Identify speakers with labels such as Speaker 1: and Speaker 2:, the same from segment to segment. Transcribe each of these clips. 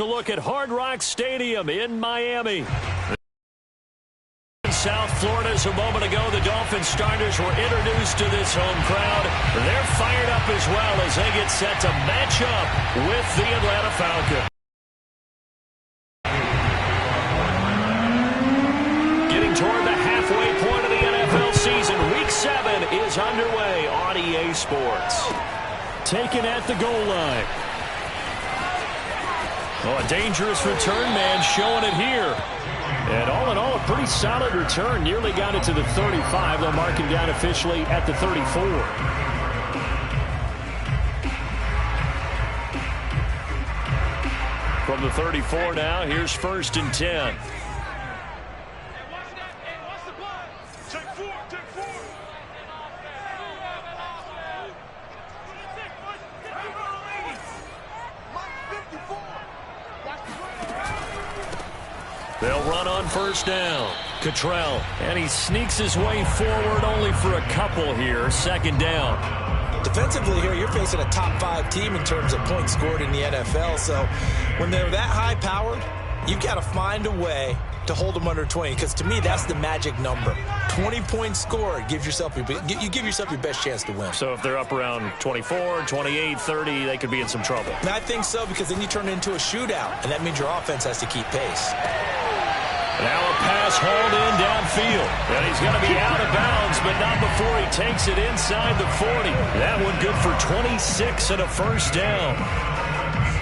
Speaker 1: A look at Hard Rock Stadium in Miami. In South Florida, as a moment ago, the Dolphins starters were introduced to this home crowd. They're fired up as well as they get set to match up with the Atlanta Falcons. Getting toward the halfway point of the NFL season, Week 7 is underway on EA Sports. Taken at the goal line. Oh, a dangerous return man showing it here. And all in all, a pretty solid return. Nearly got it to the 35. They'll mark him down officially at the 34. From the 34 now, here's 1st and 10. They'll run on 1st down. Cottrell, and he sneaks his way forward only for a couple here. 2nd down.
Speaker 2: Defensively here, you're facing a top 5 team in terms of points scored in the NFL. So when they're that high powered, you've got to find a way to hold them under 20. Because to me, that's the magic number. 20 points scored gives yourself you give yourself your best chance to win.
Speaker 1: So if they're up around 24, 28, 30, they could be in some trouble.
Speaker 2: And I think so, because then you turn it into a shootout, and that means your offense has to keep pace.
Speaker 1: Now a pass hauled in downfield. And he's going to be out of bounds, but not before he takes it inside the 40. That one good for 26 and a 1st down.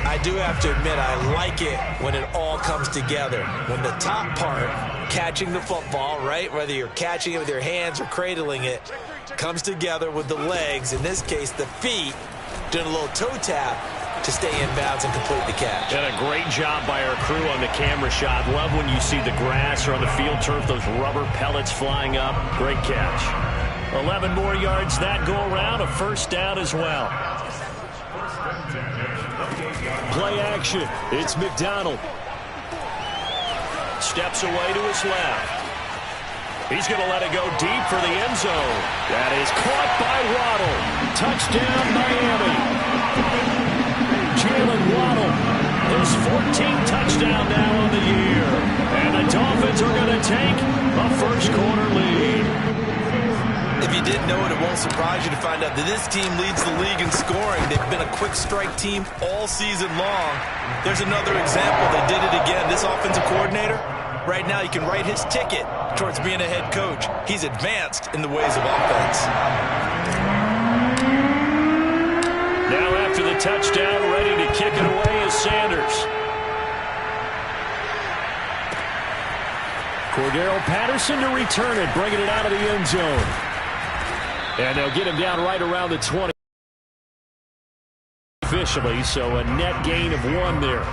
Speaker 2: I do have to admit, I like it when it all comes together. When the top part, catching the football, right, whether you're catching it with your hands or cradling it, comes together with the legs, in this case the feet, doing a little toe tap to stay in bounds and complete the catch.
Speaker 1: And a great job by our crew on the camera shot. Love when you see the grass or on the field turf, those rubber pellets flying up. Great catch. 11 more yards that go around, a 1st down as well. Play action. It's McDonald. Steps away to his left. He's going to let it go deep for the end zone. That is caught by Waddle. Touchdown, Miami. Jalen Waddle, his 14th touchdown now on the year. And the Dolphins are going to take a 1st quarter lead.
Speaker 2: If you didn't know it, it won't surprise you to find out that this team leads the league in scoring. They've been a quick strike team all season long. There's another example. They did it again. This offensive coordinator, right now, you can write his ticket towards being a head coach. He's advanced in the ways of offense.
Speaker 1: Now after the touchdown, ready to kick it away is Sanders. Cordero Patterson to return it, bringing it out of the end zone. And they'll get him down right around the 20 officially, so a net gain of 1 there.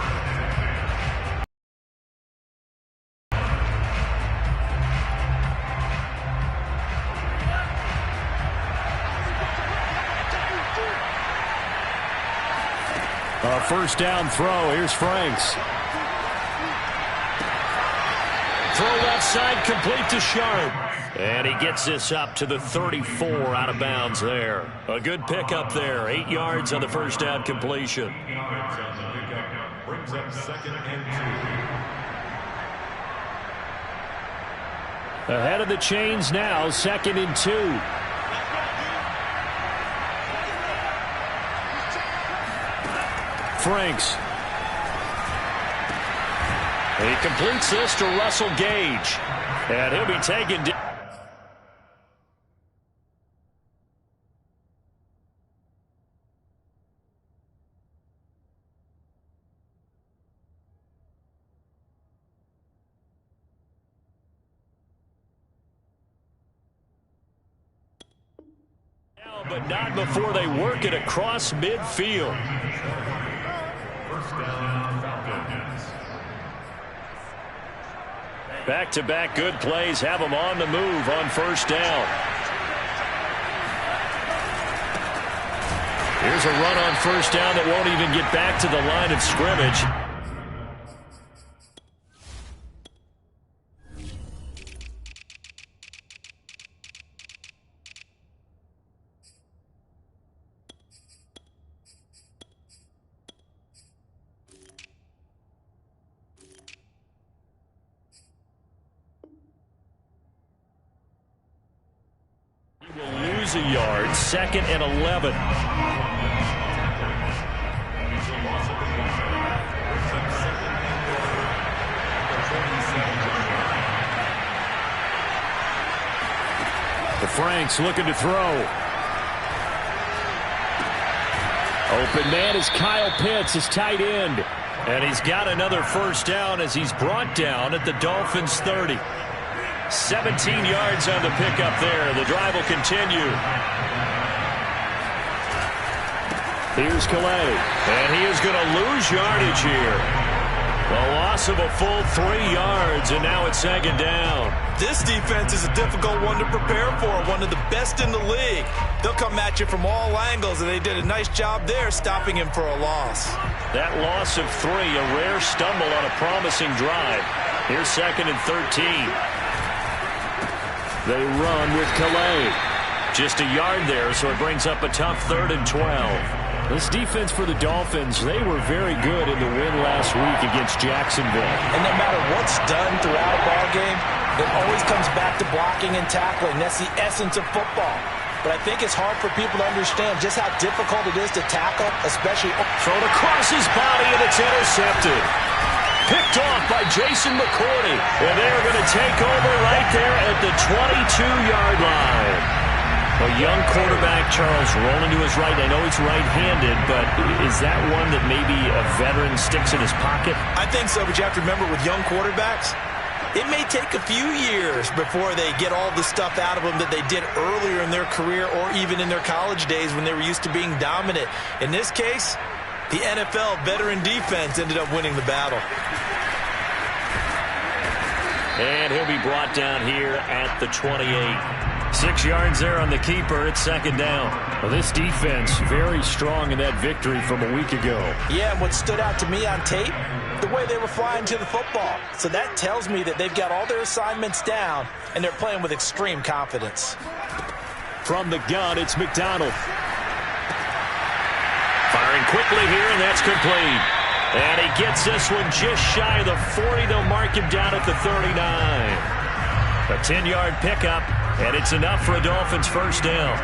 Speaker 1: A 1st down throw. Here's Franks. Throw left side, complete to Sharp. And he gets this up to the 34, out of bounds there. A good pickup there. 8 yards on the 1st down completion. Brings up 2nd and 2. Ahead of the chains now, 2nd and 2. Franks. He completes this to Russell Gage. And he'll be taken down. But not before they work it across midfield. Back-to-back good plays have them on the move on 1st down. Here's a run on 1st down that won't even get back to the line of scrimmage. lose a yard. 2nd and 11. The Franks looking to throw. Open man is Kyle Pitts, his tight end. And he's got another first down as he's brought down at the Dolphins' 30. 17 yards on the pickup there. The drive will continue. Here's Calais. And he is going to lose yardage here. A loss of a full 3 yards, and now it's 2nd down.
Speaker 2: This defense is a difficult one to prepare for, one of the best in the league. They'll come at you from all angles, and they did a nice job there stopping him for a loss.
Speaker 1: That loss of 3, a rare stumble on a promising drive. Here's 2nd and 13. They run with Calais. Just a yard there, so it brings up a tough 3rd and 12. This defense for the Dolphins, they were very good in the win last week against Jacksonville.
Speaker 2: And no matter what's done throughout a ball game, it always comes back to blocking and tackling. That's the essence of football. But I think it's hard for people to understand just how difficult it is to tackle, especially...
Speaker 1: Thrown across his body, and it's intercepted. Picked off by Jason McCourty. And they're going to take over right there at the 22-yard line. A young quarterback, Charles, rolling to his right. I know he's right-handed, but is that one that maybe a veteran sticks in his pocket?
Speaker 2: I think so, but you have to remember with young quarterbacks, it may take a few years before they get all the stuff out of them that they did earlier in their career or even in their college days when they were used to being dominant. In this case, the NFL veteran defense ended up winning the battle.
Speaker 1: And he'll be brought down here at the 28. 6 yards there on the keeper. It's 2nd down. Well, this defense very strong in that victory from a week ago.
Speaker 2: Yeah, and what stood out to me on tape, the way they were flying to the football. So that tells me that they've got all their assignments down, and they're playing with extreme confidence.
Speaker 1: From the gun, it's McDonald. Firing quickly here, and that's complete. And he gets this one just shy of the 40. They'll mark him down at the 39. A 10-yard pickup, and it's enough for a Dolphins first down.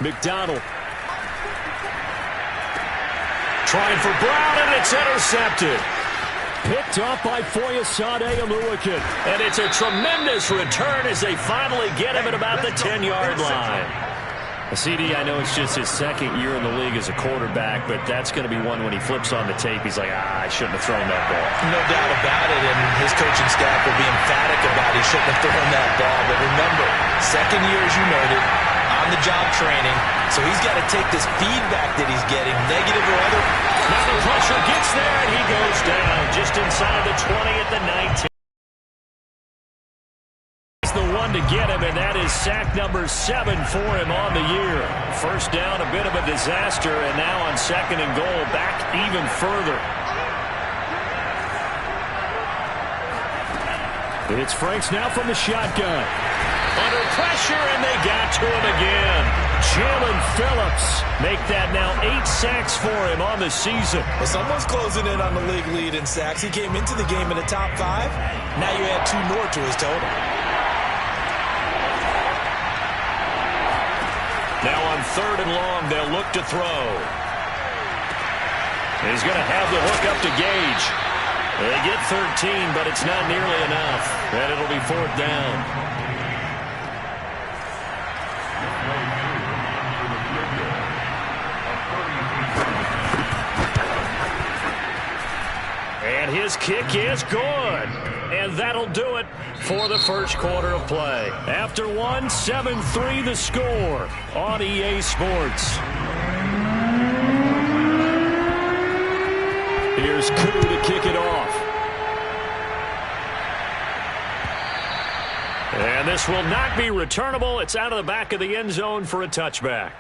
Speaker 1: McDonald. Trying for Brown, and it's intercepted. Picked off by Foyesade Oluwakin. And it's a tremendous return as they finally get him at about the 10-yard line. CD, I know it's just his 2nd year in the league as a quarterback, but that's going to be one when he flips on the tape. He's like, I shouldn't have thrown that ball.
Speaker 2: No doubt about it, and his coaching staff will be emphatic about he shouldn't have thrown that ball. But remember, 2nd year, as you noted, on-the-job training, so he's got to take this feedback that he's getting, negative or other.
Speaker 1: Now the pressure gets there, and he goes down just inside the 20 at the 19. The one to get him, and that is sack number 7 for him on the year. First down, a bit of a disaster, and now on 2nd and goal, back even further. It's Franks now from the shotgun. Under pressure, and they got to him again. Jalen Phillips make that now 8 sacks for him on the season.
Speaker 2: Well, someone's closing in on the league lead in sacks. He came into the game in the top 5. Now you add 2 more to his total.
Speaker 1: Now on 3rd and long, they'll look to throw. He's going to have the hook up to Gage. They get 13, but it's not nearly enough. And it'll be 4th down. And his kick is good. And that'll do it for the first quarter of play. After 1, 7-3 the score on EA Sports. Here's Koo to kick it off. And this will not be returnable. It's out of the back of the end zone for a touchback.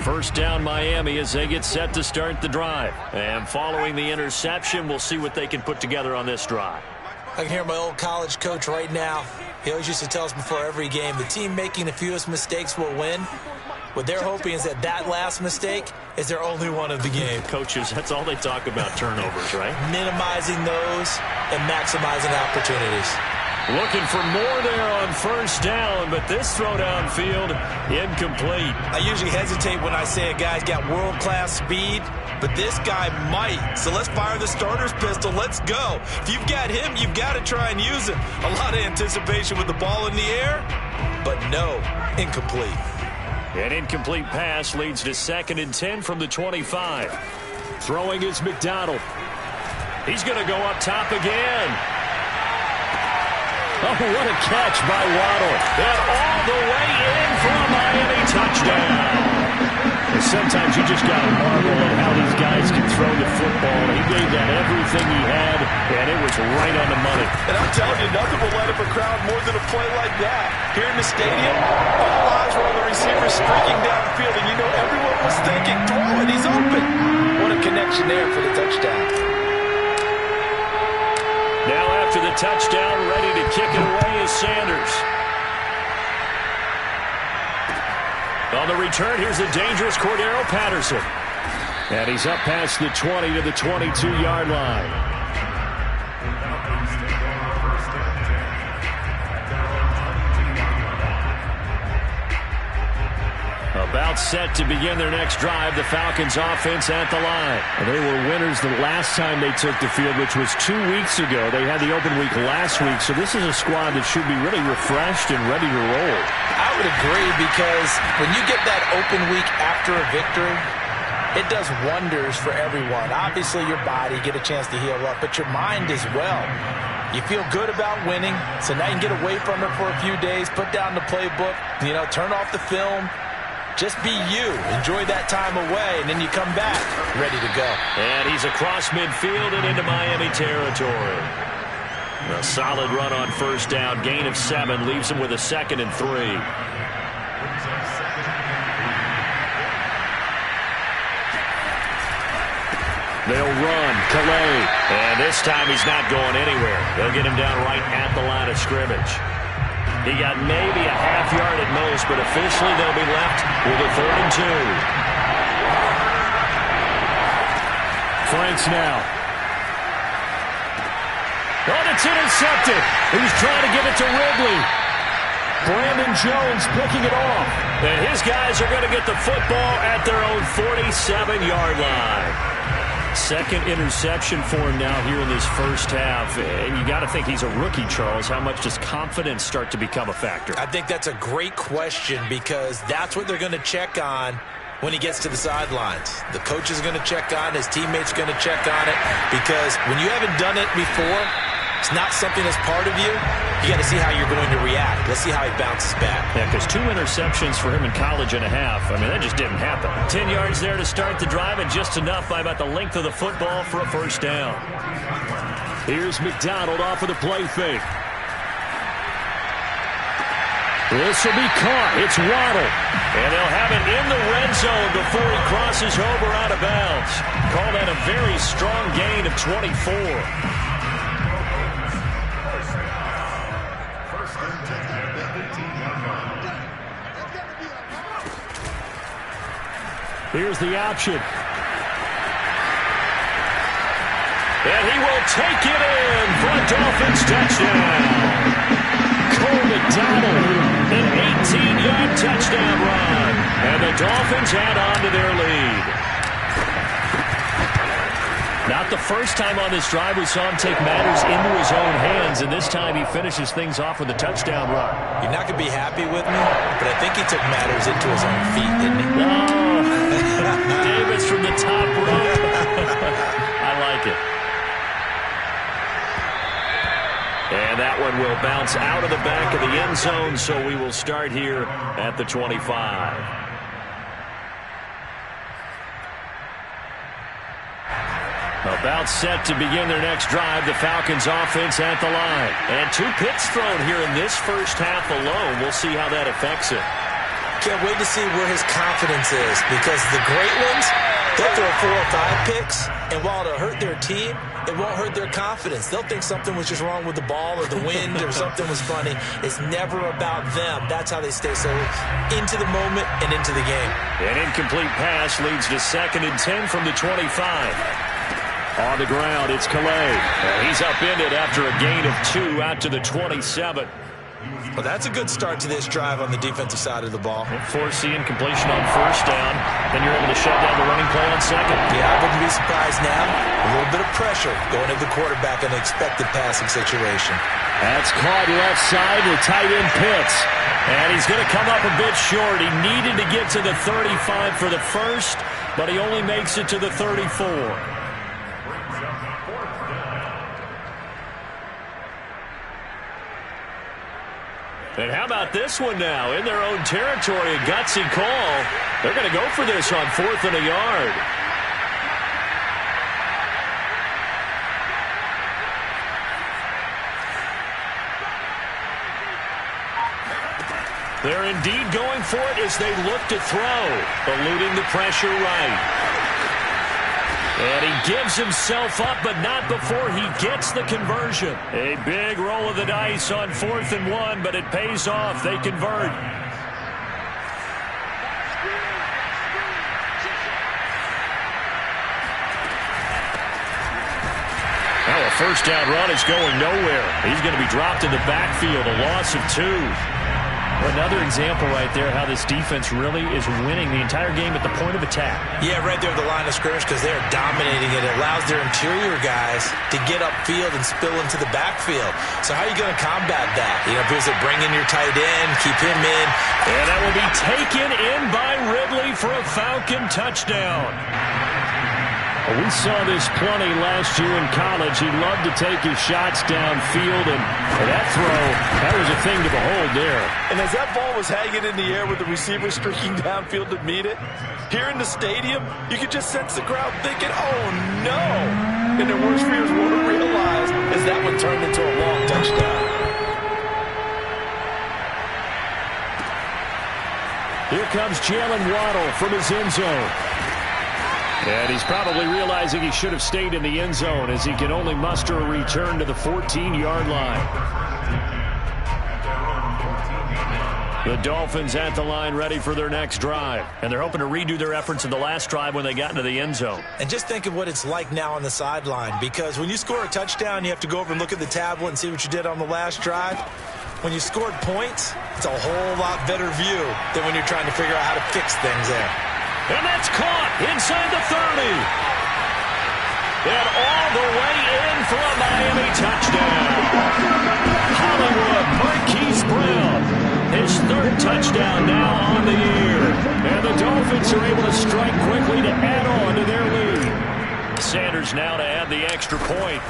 Speaker 1: First down Miami as they get set to start the drive. And following the interception, we'll see what they can put together on this drive.
Speaker 2: I can hear my old college coach right now. He always used to tell us before every game, the team making the fewest mistakes will win. What they're hoping is that that last mistake is their only one of the game.
Speaker 1: Coaches, that's all they talk about, turnovers, right?
Speaker 2: Minimizing those and maximizing opportunities.
Speaker 1: Looking for more there on first down, but this throw downfield, incomplete.
Speaker 2: I usually hesitate when I say a guy's got world-class speed, but this guy might. So let's fire the starter's pistol. Let's go. If you've got him, you've got to try and use him. A lot of anticipation with the ball in the air, but no, incomplete.
Speaker 1: An incomplete pass leads to 2nd and 10 from the 25. Throwing is McDonald. He's going to go up top again. Oh, what a catch by Waddle. And all the way in for a Miami touchdown. And sometimes you just got to marvel at how these guys can throw the football. He gave that everything he had, and it was right on the money.
Speaker 3: And I'm telling you, nothing will light up a crowd more than a play like that. Here in the stadium, all eyes were on the receiver streaking downfield, and you know everyone was thinking, throw it, he's open. What a connection there for the touchdown.
Speaker 1: Now after the touchdown, ready to kick it away is Sanders. On the return, here's the dangerous Cordero Patterson. And he's up past the 20 to the 22-yard line. About set to begin their next drive, the Falcons offense at the line. And they were winners the last time they took the field, which was 2 weeks ago. They had the open week last week, so this is a squad that should be really refreshed and ready to roll.
Speaker 2: I would agree, because when you get that open week after a victory, it does wonders for everyone. Obviously, your body, get a chance to heal up, but your mind as well. You feel good about winning, so now you can get away from it for a few days, put down the playbook, turn off the film. Just be you. Enjoy that time away, and then you come back ready to go.
Speaker 1: And he's across midfield and into Miami territory. A solid run on first down. Gain of 7 leaves him with a 2nd and 3. They'll run. Calais. And this time he's not going anywhere. They'll get him down right at the line of scrimmage. He got maybe a half yard at most, but officially they'll be left with a 3rd and 2. Franks now. Oh, it's intercepted. He's trying to give it to Ridley. Brandon Jones picking it off. And his guys are going to get the football at their own 47-yard line. 2nd interception for him now here in this first half. And you got to think he's a rookie, Charles. How much does confidence start to become a factor?
Speaker 2: I think that's a great question, because that's what they're going to check on when he gets to the sidelines. The coach is going to check on it. His teammates are going to check on it, because when you haven't done it before, it's not something that's part of you. You got to see how you're going to react. Let's see how he bounces back.
Speaker 1: Yeah, because 2 interceptions for him in college and a half. I mean, that just didn't happen. 10 yards there to start the drive, and just enough by about the length of the football for a first down. Here's McDonald off of the play fake. This will be caught. It's Waddle. And they'll have it in the red zone before he crosses over out of bounds. Call that a very strong gain of 24. Here's the option. And he will take it in for a Dolphins touchdown. Cole McDonald, an 18-yard touchdown run. And the Dolphins add on to their lead. Not the first time on this drive we saw him take matters into his own hands, and this time he finishes things off with a touchdown run.
Speaker 2: You're not going to be happy with me, but I think he took matters into his own feet, didn't he?
Speaker 1: Oh, Davis from the top rope. I like it. And that one will bounce out of the back of the end zone, so we will start here at the 25. About set to begin their next drive, the Falcons offense at the line. And 2 picks thrown here in this first half alone. We'll see how that affects it.
Speaker 2: can't wait to see where his confidence is, because the great ones, they'll throw 4 or 5 picks, and while it'll hurt their team, it won't hurt their confidence. They'll think something was just wrong with the ball or the wind or something was funny. It's never about them. That's how they stay so into the moment and into the game.
Speaker 1: An incomplete pass leads to 2nd and 10 from the 25. On the ground, it's Calais. He's upended after a gain of 2 out to the 27.
Speaker 2: Well, that's a good start to this drive on the defensive side of the ball.
Speaker 1: Force the incompletion on 1st down. Then you're able to shut down the running play on 2nd.
Speaker 2: Yeah, I wouldn't be surprised now. A little bit of pressure going to the quarterback in an expected passing situation.
Speaker 1: That's caught left side with tight end Pitts. And he's going to come up a bit short. He needed to get to the 35 for the first, but he only makes it to the 34. And how about this one now? In their own territory, a gutsy call. They're going to go for this on 4th and a yard. They're indeed going for it as they look to throw, eluding the pressure right. And he gives himself up, but not before he gets the conversion. A big roll of the dice on 4th and 1, but it pays off. They convert. Now a 1st down run is going nowhere. He's going to be dropped in the backfield, a loss of 2. Another example right there how this defense really is winning the entire game at the point of attack.
Speaker 2: Yeah, right there at the line of scrimmage, because they're dominating it. It allows their interior guys to get upfield and spill into the backfield. So how are you going to combat that? You know, if it bring in your tight end, keep him in.
Speaker 1: And that will be taken in by Ridley for a Falcon touchdown. We saw this plenty last year in college. He loved to take his shots downfield, and that throw, that was a thing to behold there.
Speaker 3: And as that ball was hanging in the air with the receiver streaking downfield to meet it, here in the stadium, you could just sense the crowd thinking, oh, no. And their worst fears weren't realized as that one turned into a long touchdown.
Speaker 1: Here comes Jalen Waddle from his end zone. And he's probably realizing he should have stayed in the end zone as he can only muster a return to the 14-yard line. The Dolphins at the line ready for their next drive. And they're hoping to redo their efforts in the last drive when they got into the end zone.
Speaker 2: And just think of what it's like now on the sideline, because when you score a touchdown, you have to go over and look at the tablet and see what you did on the last drive. When you scored points, it's a whole lot better view than when you're trying to figure out how to fix things there.
Speaker 1: And that's caught inside the 30. And all the way in for a Miami touchdown. Hollywood Marquise Brown. His 3rd touchdown now on the year. And the Dolphins are able to strike quickly to add on to their lead. Sanders now to add the extra point.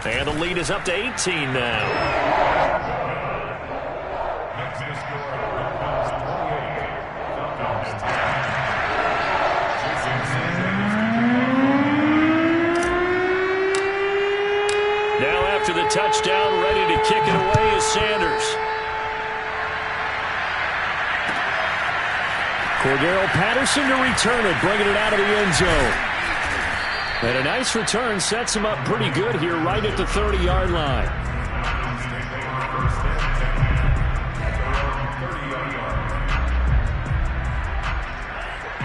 Speaker 1: And the lead is up to 18 now. To the touchdown, ready to kick it away is Sanders. Cordero Patterson to return it, bringing it out of the end zone. And a nice return sets him up pretty good here right at the 30-yard line.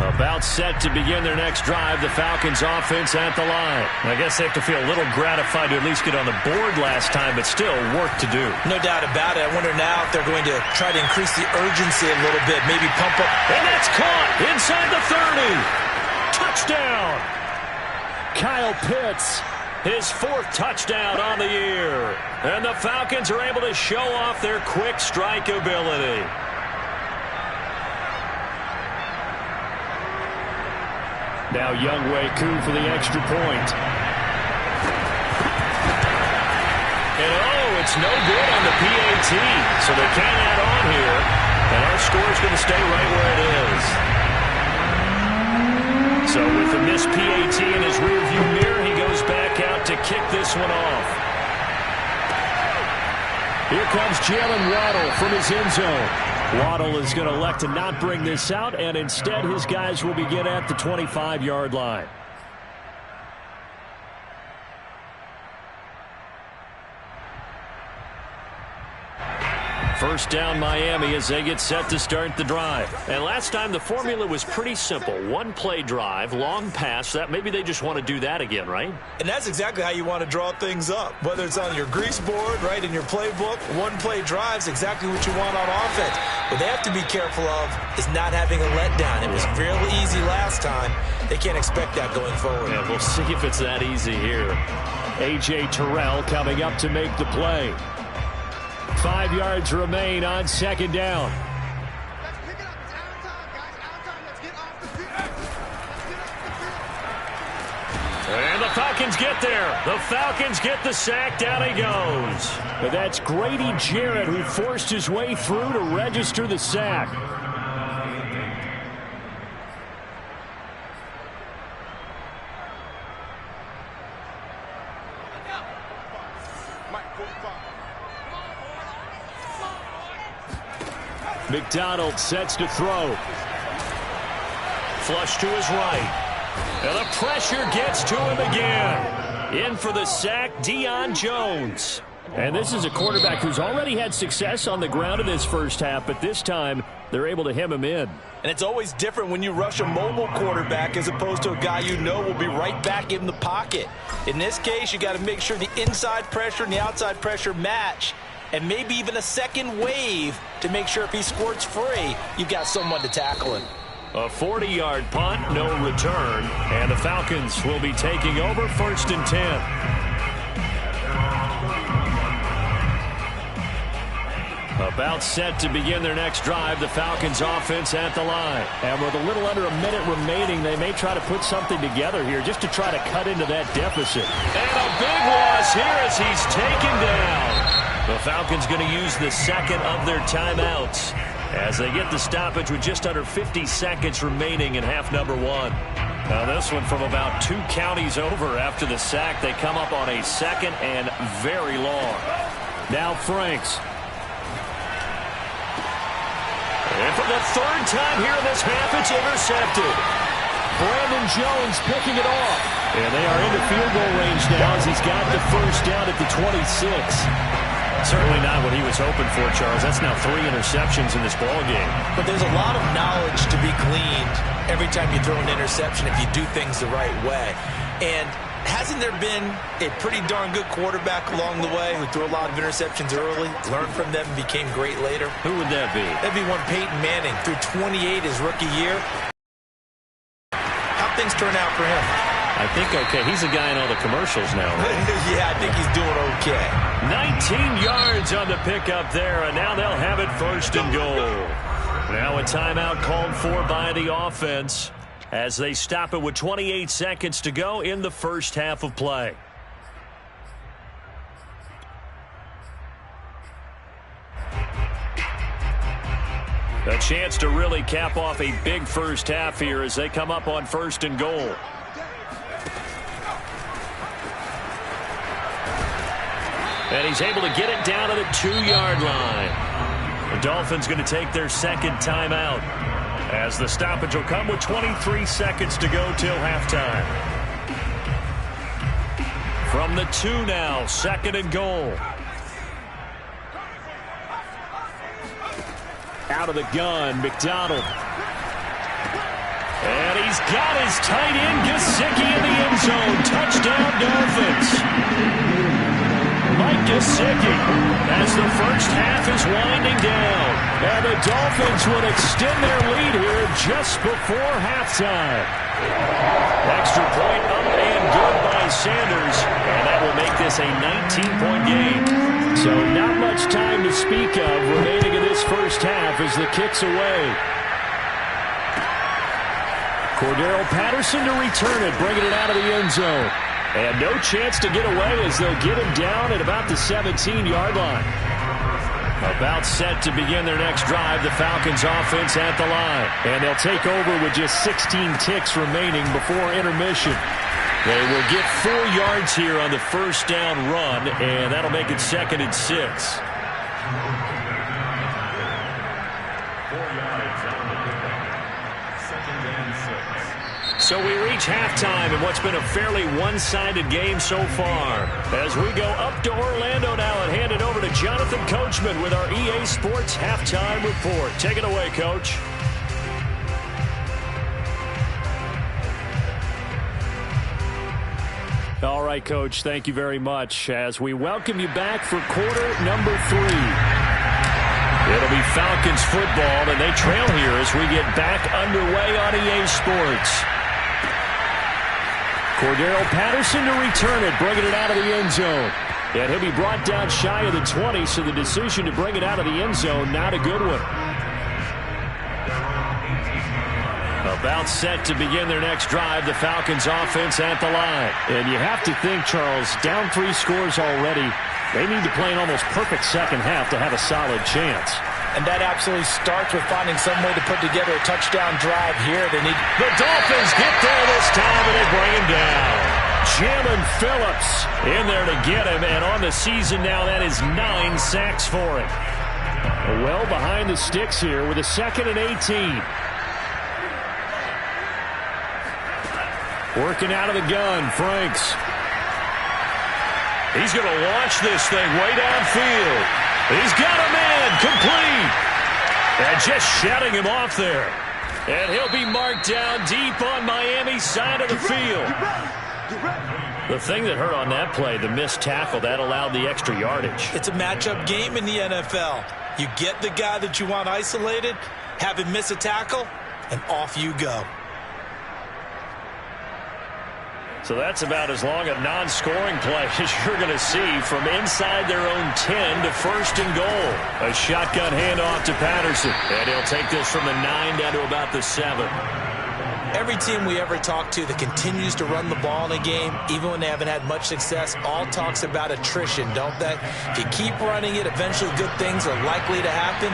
Speaker 1: About set to begin their next drive, the Falcons offense at the line. I guess they have to feel a little gratified to at least get on the board last time, but still work to do.
Speaker 2: No doubt about it. I wonder now if they're going to try to increase the urgency a little bit, maybe pump up.
Speaker 1: And that's caught inside the 30. Touchdown. Kyle Pitts, his 4th touchdown on the year. And the Falcons are able to show off their quick strike ability. Now Younghoe Koo for the extra point. And it's no good on the PAT. So they can't add on here. And our score is going to stay right where it is. So with the missed PAT in his rearview mirror, he goes back out to kick this one off. Here comes Jalen Waddle from his end zone. Waddle is going to elect to not bring this out, and instead his guys will begin at the 25-yard line. First down Miami as they get set to start the drive. And last time the formula was pretty simple. One play drive, long pass. That maybe they just want to do that again, right?
Speaker 2: And that's exactly how you want to draw things up. Whether it's on your grease board, right, in your playbook, one play drive is exactly what you want on offense. What they have to be careful of is not having a letdown. It was fairly easy last time. They can't expect that going forward.
Speaker 1: Yeah, we'll see if it's that easy here. A.J. Terrell coming up to make the play. 5 yards remain on second down. And the Falcons get there. The Falcons get the sack. Down he goes. But that's Grady Jarrett who forced his way through to register the sack. McDonald sets to throw. Flush to his right. And the pressure gets to him again. In for the sack, Deion Jones. And this is a quarterback who's already had success on the ground in this first half, but this time they're able to hem him in.
Speaker 3: And it's always different when you rush a mobile quarterback as opposed to a guy you know will be right back in the pocket. In this case, you got to make sure the inside pressure and the outside pressure match. And maybe even a second wave to make sure if he squirts free, you've got someone to tackle him.
Speaker 1: A 40-yard punt, no return. And the Falcons will be taking over 1st and 10. About set to begin their next drive, the Falcons offense at the line. And with a little under a minute remaining, they may try to put something together here just to try to cut into that deficit. And a big loss here as he's taken down. The Falcons going to use the second of their timeouts as they get the stoppage with just under 50 seconds remaining in half number one. Now this one from about 2 counties over after the sack. They come up on a second and very long. Now Franks. And for the 3rd time here in this half, it's intercepted. Brandon Jones picking it off. And they are into field goal range now as he's got the first down at the 26. Certainly not what he was hoping for, Charles. That's now 3 interceptions in this ballgame.
Speaker 2: But there's a lot of knowledge to be gleaned every time you throw an interception if you do things the right way. And hasn't there been a pretty darn good quarterback along the way who threw a lot of interceptions early, learned from them, and became great later?
Speaker 1: Who would that be?
Speaker 2: That'd be one Peyton Manning. Threw 28 his rookie year. How'd things turn out for him?
Speaker 1: I think okay. He's a guy in all the commercials now, right?
Speaker 2: Yeah, I think he's doing okay.
Speaker 1: 19 yards on the pickup there, and now they'll have it 1st and goal. Now a timeout called for by the offense as they stop it with 28 seconds to go in the first half of play. A chance to really cap off a big first half here as they come up on 1st and goal. And he's able to get it down to the 2-yard line. The Dolphins going to take their second timeout as the stoppage will come with 23 seconds to go till halftime. From the 2 now, 2nd and goal. Out of the gun, McDonald. And he's got his tight end, Gesicki, in the end zone. Touchdown, Dolphins. Mike Gesicki as the first half is winding down. And the Dolphins would extend their lead here just before halftime. Extra point up and good by Sanders. And that will make this a 19-point game. So not much time to speak of remaining in this first half as the kick's away. Cordero Patterson to return it, bringing it out of the end zone. And no chance to get away as they'll get him down at about the 17-yard line. About set to begin their next drive, the Falcons offense at the line. And they'll take over with just 16 ticks remaining before intermission. They will get 4 yards here on the first down run, and that'll make it 2nd and 6. So we reach halftime in what's been a fairly one-sided game so far. As we go up to Orlando now and hand it over to Jonathan Coachman with our EA Sports Halftime Report. Take it away, Coach. All right, Coach, thank you very much as we welcome you back for quarter number 3. It'll be Falcons football, and they trail here as we get back underway on EA Sports. Cordero Patterson to return it, bringing it out of the end zone. And he'll be brought down shy of the 20, so the decision to bring it out of the end zone, not a good one. About set to begin their next drive, the Falcons offense at the line. And you have to think, Charles, down 3 scores already. They need to play an almost perfect second half to have a solid chance.
Speaker 3: And that absolutely starts with finding some way to put together a touchdown drive here. They need.
Speaker 1: The Dolphins get there this time, and they bring him down. Jalen Phillips in there to get him, and on the season now, that is 9 sacks for him. Well behind the sticks here with a 2nd and 18. Working out of the gun, Franks. He's going to launch this thing way downfield. He's got a man complete. And just shutting him off there. And he'll be marked down deep on Miami's side of the field. The thing that hurt on that play, the missed tackle, that allowed the extra yardage.
Speaker 2: It's a matchup game in the NFL. You get the guy that you want isolated, have him miss a tackle, and off you go.
Speaker 1: So that's about as long a non-scoring play as you're going to see from inside their own 10 to 1st and goal. A shotgun handoff to Patterson. And he'll take this from the 9 down to about the 7.
Speaker 2: Every team we ever talk to that continues to run the ball in a game, even when they haven't had much success, all talks about attrition, don't they? If you keep running it, eventually good things are likely to happen.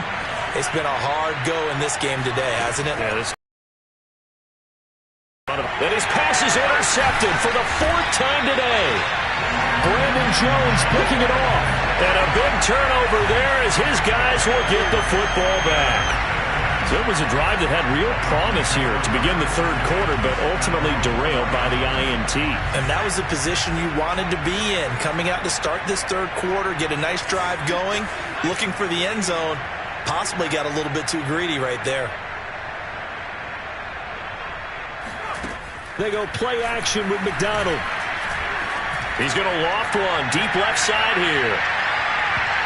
Speaker 2: It's been a hard go in this game today, hasn't it?
Speaker 1: Yeah, and his pass is intercepted for the 4th time today. Brandon Jones picking it off. And a big turnover there as his guys will get the football back. So it was a drive that had real promise here to begin the 3rd quarter, but ultimately derailed by the INT.
Speaker 2: And that was the position you wanted to be in. Coming out to start this 3rd quarter, get a nice drive going, looking for the end zone. Possibly got a little bit too greedy right there.
Speaker 1: They go play action with McDonald. He's going to loft one deep left side here.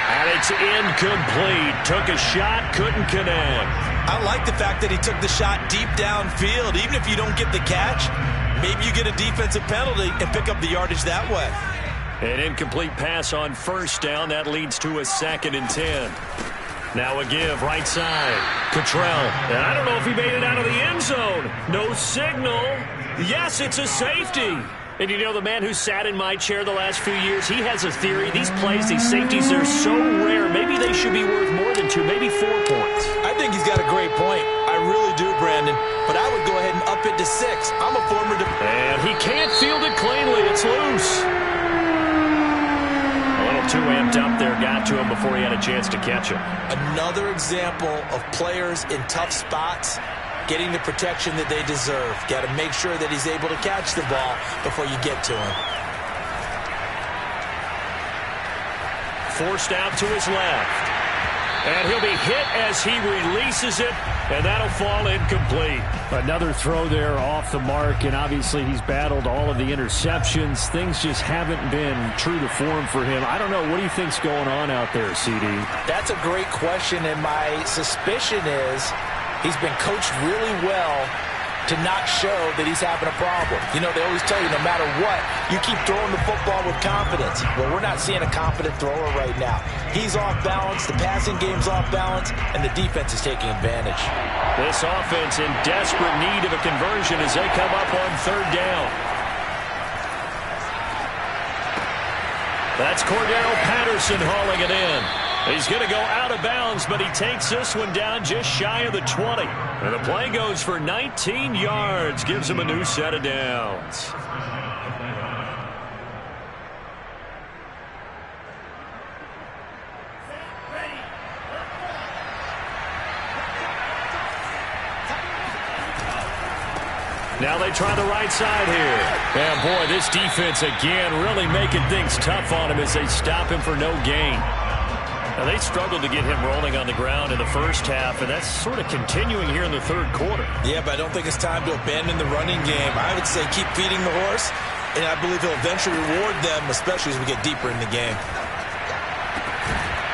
Speaker 1: And it's incomplete. Took a shot, couldn't connect.
Speaker 2: I like the fact that he took the shot deep downfield. Even if you don't get the catch, maybe you get a defensive penalty and pick up the yardage that way.
Speaker 1: An incomplete pass on 1st down. That leads to a 2nd and 10. Now a give, right side. Cottrell. And I don't know if he made it out of the end zone. No signal. Yes, it's a safety. And you know, the man who sat in my chair the last few years, he has a theory. These plays, these safeties, they're so rare. Maybe they should be worth more than 2, maybe 4 points.
Speaker 2: I think he's got a great point. I really do, Brandon. But I would go ahead and up it to 6. I'm a former...
Speaker 1: And he can't field it cleanly. It's loose. Too amped up there, got to him before he had a chance to catch him.
Speaker 2: Another example of players in tough spots getting the protection that they deserve. Got to make sure that he's able to catch the ball before you get to him.
Speaker 1: Forced out to his left. And he'll be hit as he releases it, and that'll fall incomplete. Another throw there off the mark, and obviously he's battled all of the interceptions. Things just haven't been true to form for him. I don't know. What do you think's going on out there, CD?
Speaker 2: That's a great question, and my suspicion is he's been coached really well to not show that he's having a problem. You know, they always tell you no matter what, you keep throwing the football with confidence. Well, we're not seeing a confident thrower right now. He's off balance, the passing game's off balance, and the defense is taking advantage.
Speaker 1: This offense in desperate need of a conversion as they come up on 3rd down. That's Cordero Patterson hauling it in. He's going to go out of bounds, but he takes this one down just shy of the 20. And the play goes for 19 yards, gives him a new set of downs. Now they try the right side here. And, boy, this defense, again, really making things tough on him as they stop him for no gain. Now, they struggled to get him rolling on the ground in the first half, and that's sort of continuing here in the third quarter.
Speaker 2: Yeah, but I don't think it's time to abandon the running game. I would say keep feeding the horse, and I believe he'll eventually reward them, especially as we get deeper in the game.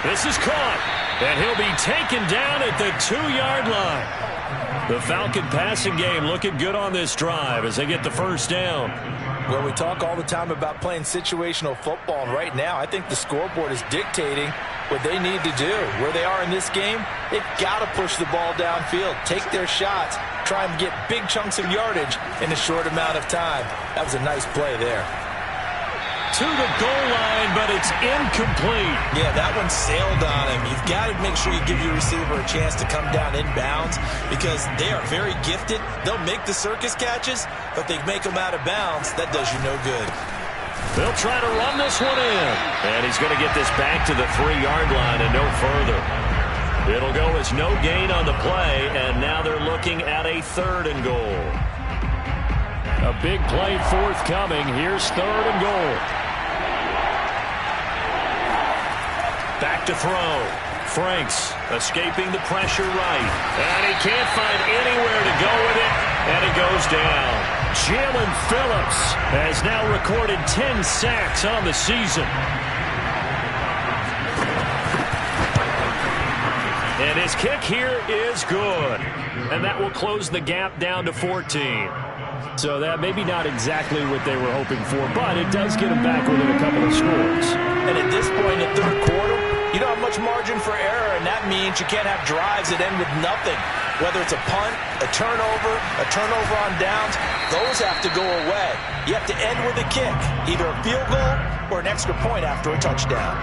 Speaker 1: This is caught, and he'll be taken down at the 2-yard line. The Falcon passing game looking good on this drive as they get the first down.
Speaker 3: Well, we talk all the time about playing situational football, and right now I think the scoreboard is dictating what they need to do. Where they are in this game, they've got to push the ball downfield, take their shots, try and get big chunks of yardage in a short amount of time. That was a nice play there.
Speaker 1: To the goal line, but it's incomplete.
Speaker 2: Yeah, that one sailed on him. You've got to make sure you give your receiver a chance to come down inbounds because they are very gifted. They'll make the circus catches, but they make them out of bounds. That does you no good.
Speaker 1: They'll try to run this one in. And he's going to get this back to the 3-yard line and no further. It'll go as no gain on the play, and now they're looking at a 3rd and goal. A big play forthcoming. Here's 3rd and goal. Back to throw. Franks escaping the pressure right. And he can't find anywhere to go with it. And it goes down. Jalen Phillips has now recorded 10 sacks on the season. And his kick here is good. And that will close the gap down to 14. So that maybe not exactly what they were hoping for, but it does get them back within a couple of scores.
Speaker 3: And at this point in the third quarter, you don't have much margin for error, and that means you can't have drives that end with nothing. Whether it's a punt, a turnover on downs, those have to go away. You have to end with a kick, either a field goal or an extra point after a touchdown.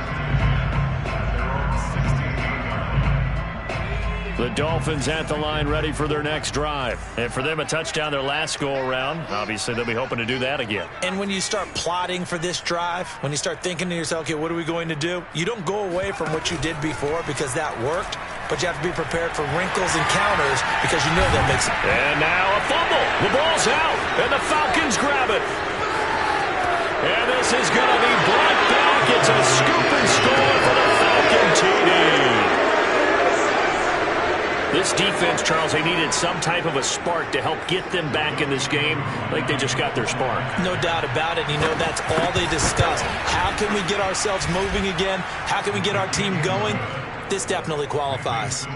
Speaker 1: The Dolphins at the line ready for their next drive. And for them, a touchdown their last go-around. Obviously, they'll be hoping to do that again.
Speaker 2: And when you start plotting for this drive, when you start thinking to yourself, okay, what are we going to do? You don't go away from what you did before because that worked, but you have to be prepared for wrinkles and counters because you know that makes it.
Speaker 1: And now a fumble. The ball's out, and the Falcons grab it. And this is going to be brought back. It's a scoop and score for the Falcon TD. This defense, Charles, they needed some type of a spark to help get them back in this game. I think they just got their spark.
Speaker 2: No doubt about it. You know, that's all they discussed. How can we get ourselves moving again? How can we get our team going? This definitely qualifies.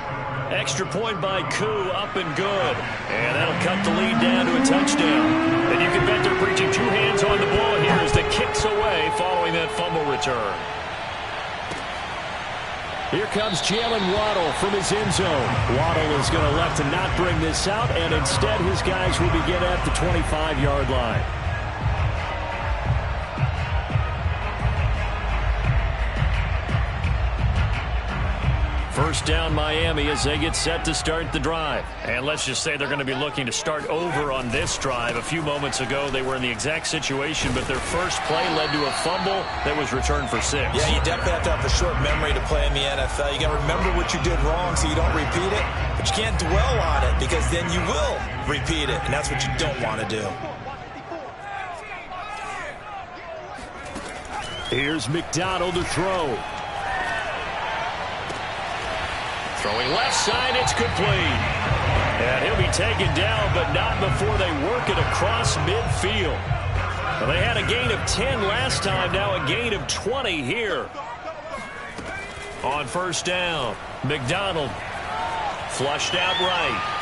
Speaker 1: Extra point by Koo, up and good. And that'll cut the lead down to a touchdown. And you can bet they're preaching 2 hands on the ball here as the kick's away following that fumble return. Here comes Jalen Waddle from his end zone. Waddle is going to elect to not bring this out, and instead his guys will begin at the 25-yard line. First down Miami as they get set to start the drive. And let's just say they're going to be looking to start over on this drive. A few moments ago, they were in the exact situation, but their first play led to a fumble that was returned for 6.
Speaker 2: Yeah, you definitely have to have a short memory to play in the NFL. You got to remember what you did wrong so you don't repeat it, but you can't dwell on it because then you will repeat it, and that's what you don't want to do.
Speaker 1: Here's McDonald to throw. Throwing left side, it's complete. And he'll be taken down, but not before they work it across midfield. Well, they had a gain of 10 last time, now a gain of 20 here. On first down, McDonald flushed out right.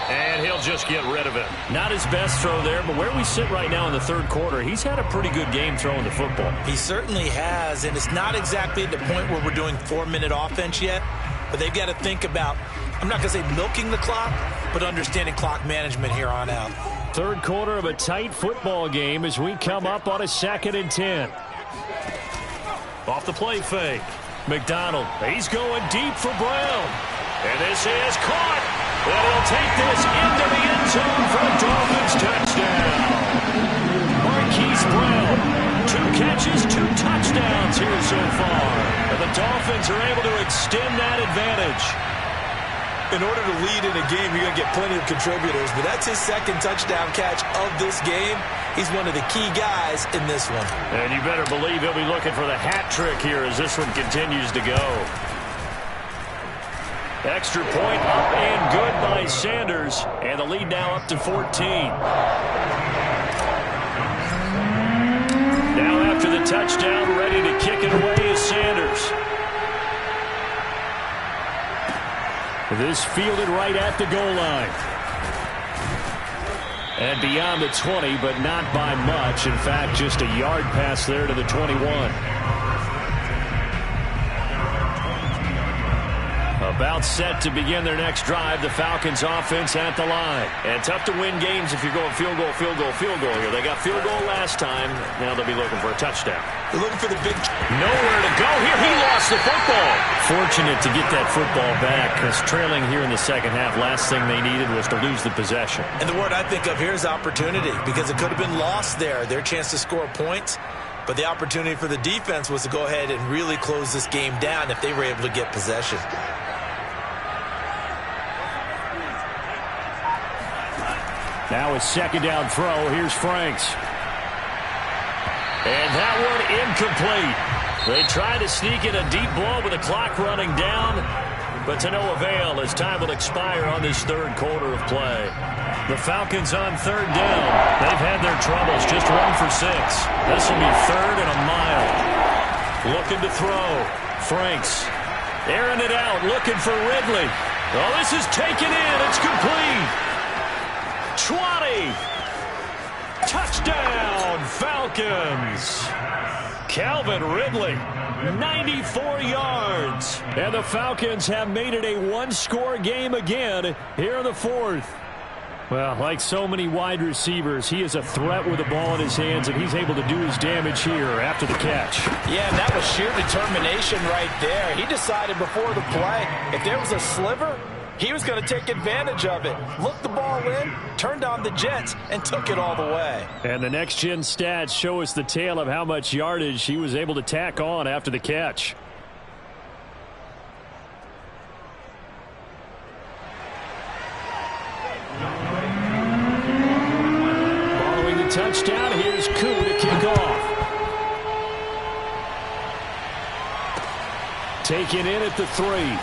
Speaker 1: And he'll just get rid of it. Not his best throw there, but where we sit right now in the third quarter, he's had a pretty good game throwing the football.
Speaker 2: He certainly has, and it's not exactly at the point where we're doing 4-minute offense yet, but they've got to think about, I'm not going to say milking the clock, but understanding clock management here on out.
Speaker 1: Third quarter of a tight football game as we come up on a 2nd and 10. Off the play fake. McDonald, he's going deep for Brown. And this is caught. And he'll take this into the end zone for a Dolphins touchdown. Marquise Brown, 2 catches, 2 touchdowns here so far. And the Dolphins are able to extend that advantage.
Speaker 2: in order to lead in a game, you're going to get plenty of contributors, but that's his second touchdown catch of this game. He's one of the key guys in this one.
Speaker 1: And you better believe he'll be looking for the hat trick here as this one continues to go. Extra point up and good by Sanders, and the lead now up to 14. Now after the touchdown, ready to kick it away is Sanders. This fielded right at the goal line. And beyond the 20, but not by much. In fact, just a yard pass there to the 21. About set to begin their next drive. The Falcons offense at the line. And tough to win games if you're going field goal, field goal, field goal here. They got field goal last time. Now they'll be looking for a touchdown.
Speaker 2: They're looking for the big...
Speaker 1: Nowhere to go here. He lost the football. Fortunate to get that football back because trailing here in the second half, last thing they needed was to lose the possession.
Speaker 2: And the word I think of here is opportunity because it could have been lost there. Their chance to score points. But the opportunity for the defense was to go ahead and really close this game down if they were able to get possession.
Speaker 1: Now a second down throw. Here's Franks. And that one incomplete. They try to sneak in a deep ball with the clock running down, but to no avail as time will expire on this third quarter of play. The Falcons on third down. They've had their troubles, just 1 for 6. This will be third and a mile. Looking to throw. Franks airing it out, looking for Ridley. Oh, this is taken in. It's complete. 20. Touchdown, Falcons. Calvin Ridley, 94 yards. And the Falcons have made it a one-score game again here in the fourth. Well, like so many wide receivers, he is a threat with the ball in his hands, and he's able to do his damage here after the catch.
Speaker 3: Yeah, and that was sheer determination right there. He decided before the play, if there was a sliver, he was going to take advantage of it. Looked the ball in, turned on the jets, and took it all the way.
Speaker 1: And the next-gen stats show us the tale of how much yardage he was able to tack on after the catch. Following the touchdown, here's Koo to kick off. Taken in at the 3.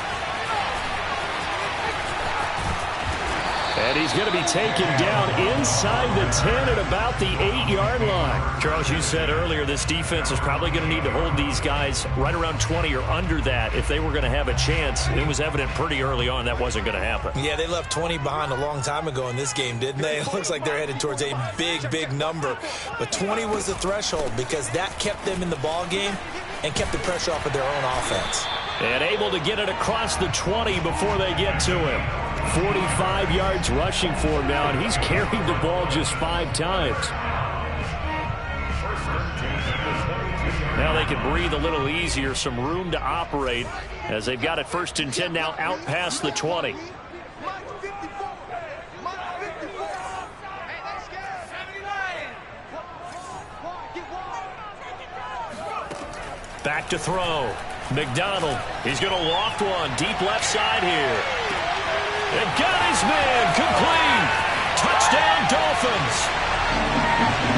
Speaker 1: And he's going to be taken down inside the 10 at about the 8-yard line. Charles, you said earlier this defense is probably going to need to hold these guys right around 20 or under that if they were going to have a chance. It was evident pretty early on that wasn't going to happen.
Speaker 2: Yeah, they left 20 behind a long time ago in this game, didn't they? It looks like they're headed towards a big, big number. But 20 was the threshold because that kept them in the ball game and kept the pressure off of their own offense.
Speaker 1: And able to get it across the 20 before they get to him. 45 yards rushing for him now, and he's carried the ball just 5 times. Now they can breathe a little easier, some room to operate as they've got it 1st and 10 now out past the 20. Back to throw. McDonald, he's going to loft one deep left side here. And got his man, complete. Touchdown, Dolphins.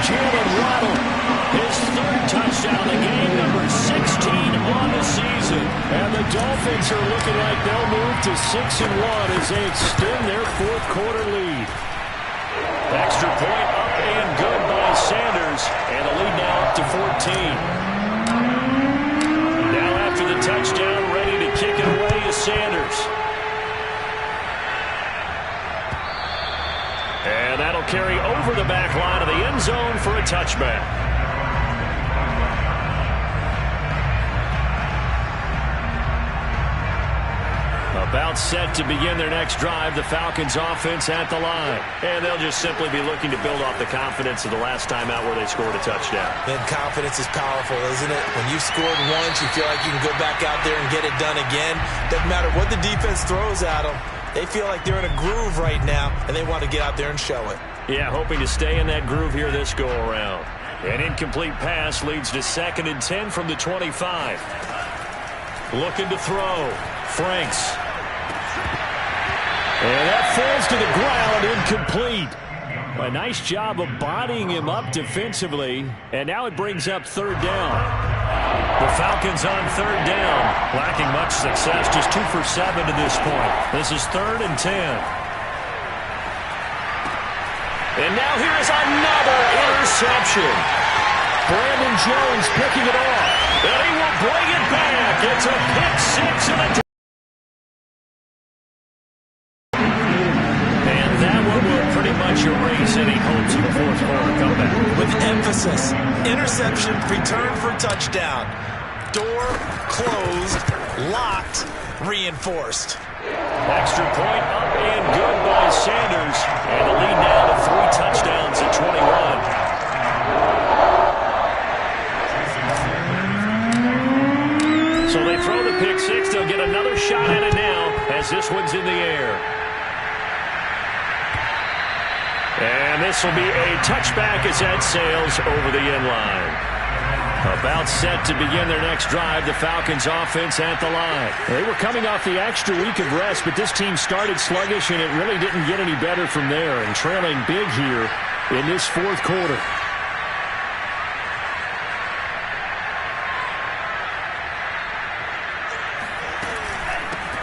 Speaker 1: Jalen Waddle, his 3rd touchdown of the game, number 16 on the season. And the Dolphins are looking like they'll move to 6-1 as they extend their 4th quarter lead. Extra point up and good by Sanders, and the lead now up to 14. Now after the touchdown, ready to kick it away is Sanders. And that'll carry over the back line of the end zone for a touchback. About set to begin their next drive, the Falcons offense at the line. And they'll just simply be looking to build off the confidence of the last time out where they scored a touchdown.
Speaker 2: Then confidence is powerful, isn't it? When you've scored once, you feel like you can go back out there and get it done again. Doesn't matter what the defense throws at them. They feel like they're in a groove right now, and they want to get out there and show it.
Speaker 1: Yeah, hoping to stay in that groove here this go-around. An incomplete pass leads to 2nd and 10 from the 25. Looking to throw. Franks. And that falls to the ground, incomplete. A nice job of bodying him up defensively. And now it brings up third down. The Falcons on third down. Lacking much success, just 2 for 7 to this point. This is 3rd and 10. And now here is another interception. Brandon Jones picking it off. And he will bring it back. It's a pick six and a erase any hopes of a fourth quarter comeback.
Speaker 2: With emphasis, interception, return for touchdown. Door closed, locked, reinforced.
Speaker 1: Extra point up and good by Sanders. And the lead now to 3 touchdowns at 21. So they throw the pick six. They'll get another shot at it now as this one's in the air. And this will be a touchback as that sails over the end line. About set to begin their next drive, the Falcons offense at the line. They were coming off the extra week of rest, but this team started sluggish, and it really didn't get any better from there, and trailing big here in this fourth quarter.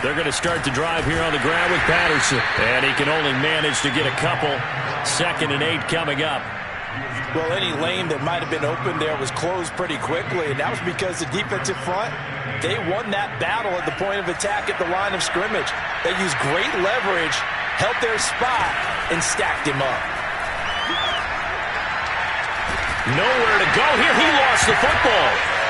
Speaker 1: They're going to start the drive here on the ground with Patterson. And he can only manage to get a couple. 2nd and 8 coming up.
Speaker 3: Well, any lane that might have been open there was closed pretty quickly, and that was because the defensive front, they won that battle at the point of attack at the line of scrimmage. They used great leverage, held their spot, and stacked him up.
Speaker 1: Nowhere to go here. He lost the football.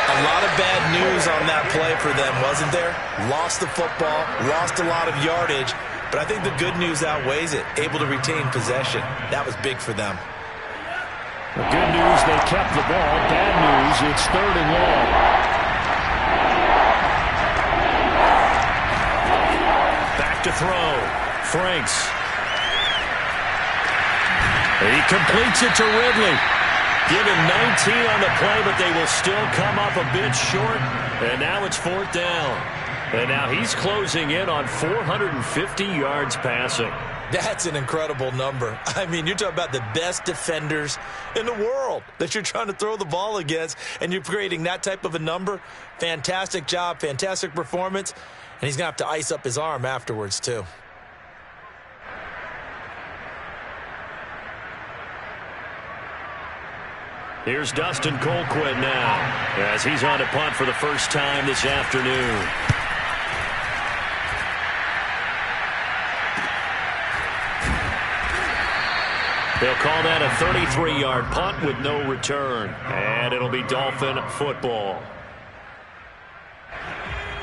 Speaker 2: A lot of bad news on that play for them, wasn't there? Lost the football, lost a lot of yardage, but I think the good news outweighs it. Able to retain possession. That was big for them.
Speaker 1: The good news, they kept the ball. Bad news, it's 3rd and long. Back to throw. Franks. He completes it to Ridley. Give him 19 on the play, but they will still come up a bit short. And now it's 4th down. And now he's closing in on 450 yards passing.
Speaker 2: That's an incredible number. I mean, you're talking about the best defenders in the world that you're trying to throw the ball against, and you're creating that type of a number. Fantastic job, fantastic performance. And he's going to have to ice up his arm afterwards, too.
Speaker 1: Here's Dustin Colquitt now as he's on to punt for the first time this afternoon. They'll call that a 33-yard punt with no return. And it'll be Dolphin football.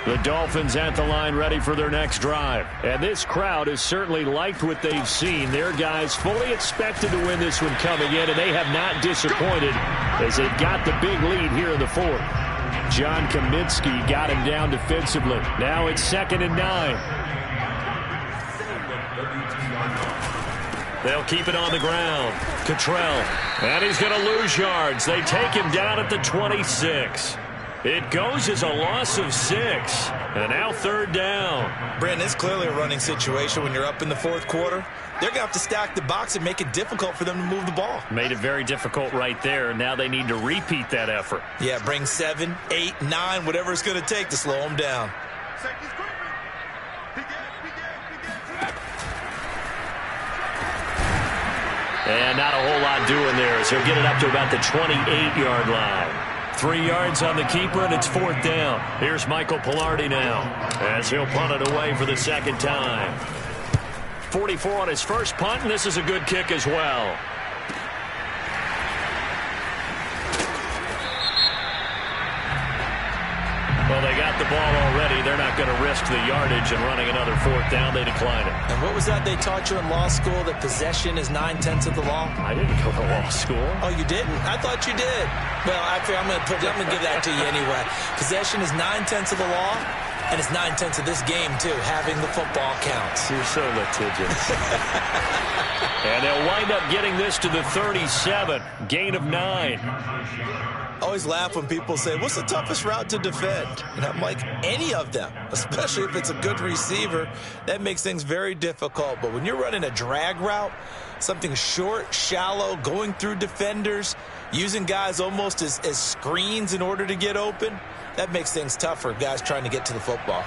Speaker 1: The Dolphins at the line ready for their next drive. And this crowd has certainly liked what they've seen. Their guys fully expected to win this one coming in, and they have not disappointed as they've got the big lead here in the fourth. John Kaminsky got him down defensively. Now it's 2nd and 9. They'll keep it on the ground. Cottrell. And he's going to lose yards. They take him down at the 26. It goes as a loss of 6. And now 3rd down.
Speaker 2: Brandon, it's clearly a running situation when you're up in the fourth quarter. They're going to have to stack the box and make it difficult for them to move the ball.
Speaker 1: Made it very difficult right there. Now they need to repeat that effort.
Speaker 2: Yeah, bring 7, 8, 9, whatever it's going to take to slow them down.
Speaker 1: And not a whole lot doing there as he'll get it up to about the 28-yard line. 3 yards on the keeper, and it's 4th down. Here's Michael Pilardi now as he'll punt it away for the 2nd time. 44 on his first punt, and this is a good kick as well. Well, they got the ball already. They're not going to risk the yardage and running another 4th down. They decline it.
Speaker 2: And what was that they taught you in law school, that possession is 9/10 of the law?
Speaker 1: I didn't go to law school.
Speaker 2: Oh, you didn't? I thought you did. Well, actually, I'm going to give that to you anyway. Possession is 9/10 of the law, And it's 9/10 of this game, too. Having the football counts.
Speaker 1: You're so litigious. And they'll wind up getting this to the 37. Gain of 9.
Speaker 2: I always laugh when people say, what's the toughest route to defend? And I'm like, any of them, especially if it's a good receiver. That makes things very difficult. But when you're running a drag route, something short, shallow, going through defenders, using guys almost as screens in order to get open, that makes things tough for guys trying to get to the football.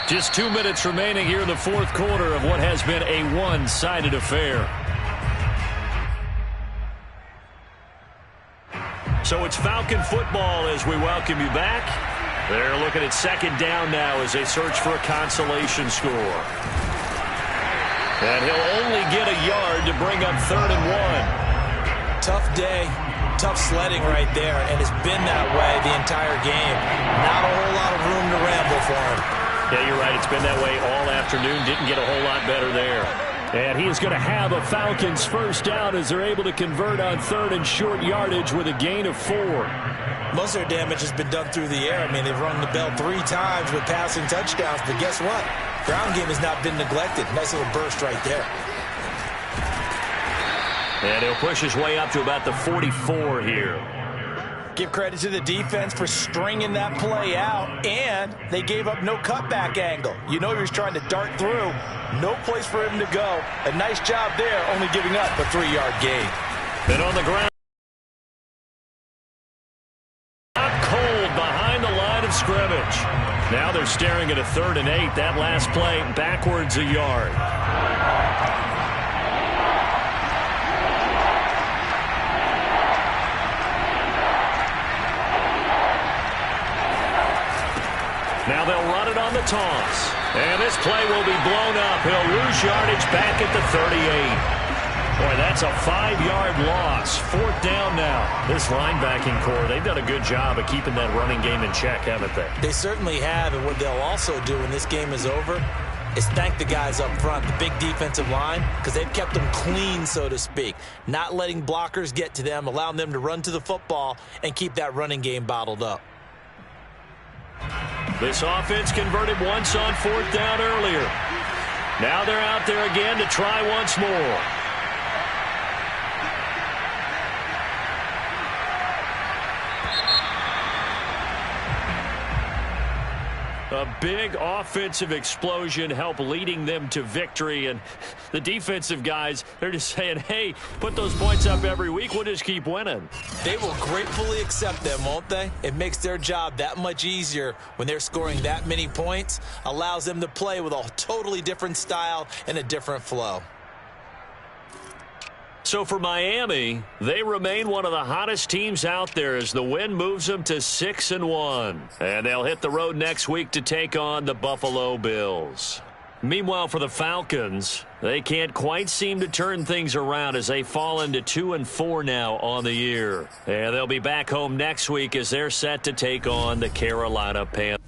Speaker 1: Just 2 minutes remaining here in the fourth quarter of what has been a one-sided affair. So it's Falcon football as we welcome you back. They're looking at second down now as they search for a consolation score. And he'll only get a yard to bring up 3rd and 1.
Speaker 2: Tough day, tough sledding right there, and it's been that way the entire game. Not a whole lot of room to ramble for him.
Speaker 1: Yeah, you're right. It's been that way all afternoon. Didn't get a whole lot better there. And he is going to have a Falcons first down as they're able to convert on 3rd and short yardage with a gain of 4.
Speaker 2: Most of their damage has been done through the air. I mean, they've rung the bell 3 times with passing touchdowns, but guess what? Ground game has not been neglected. Nice little burst right there.
Speaker 1: And he'll push his way up to about the 44 here.
Speaker 2: Give credit to the defense for stringing that play out, and they gave up no cutback angle. You know he was trying to dart through. No place for him to go. A nice job there, only giving up a 3-yard gain.
Speaker 1: And on the ground, out cold behind the line of scrimmage. Now they're staring at a 3rd and 8. That last play backwards a yard. Now they'll run it on the toss. And this play will be blown up. He'll lose yardage back at the 38. Boy, that's a 5-yard loss. 4th down now. This linebacking core, they've done a good job of keeping that running game in check, haven't they?
Speaker 2: They certainly have, and what they'll also do when this game is over is thank the guys up front, the big defensive line, because they've kept them clean, so to speak. Not letting blockers get to them, allowing them to run to the football and keep that running game bottled up.
Speaker 1: This offense converted once on 4th down earlier. Now they're out there again to try once more. A big offensive explosion helped leading them to victory. And the defensive guys, they're just saying, hey, put those points up every week. We'll just keep winning.
Speaker 2: They will gratefully accept them, won't they? It makes their job that much easier when they're scoring that many points. Allows them to play with a totally different style and a different flow.
Speaker 1: So for Miami, they remain one of the hottest teams out there as the win moves them to 6-1. And they'll hit the road next week to take on the Buffalo Bills. Meanwhile, for the Falcons, they can't quite seem to turn things around as they fall into 2-4 now on the year. And they'll be back home next week as they're set to take on the Carolina Panthers.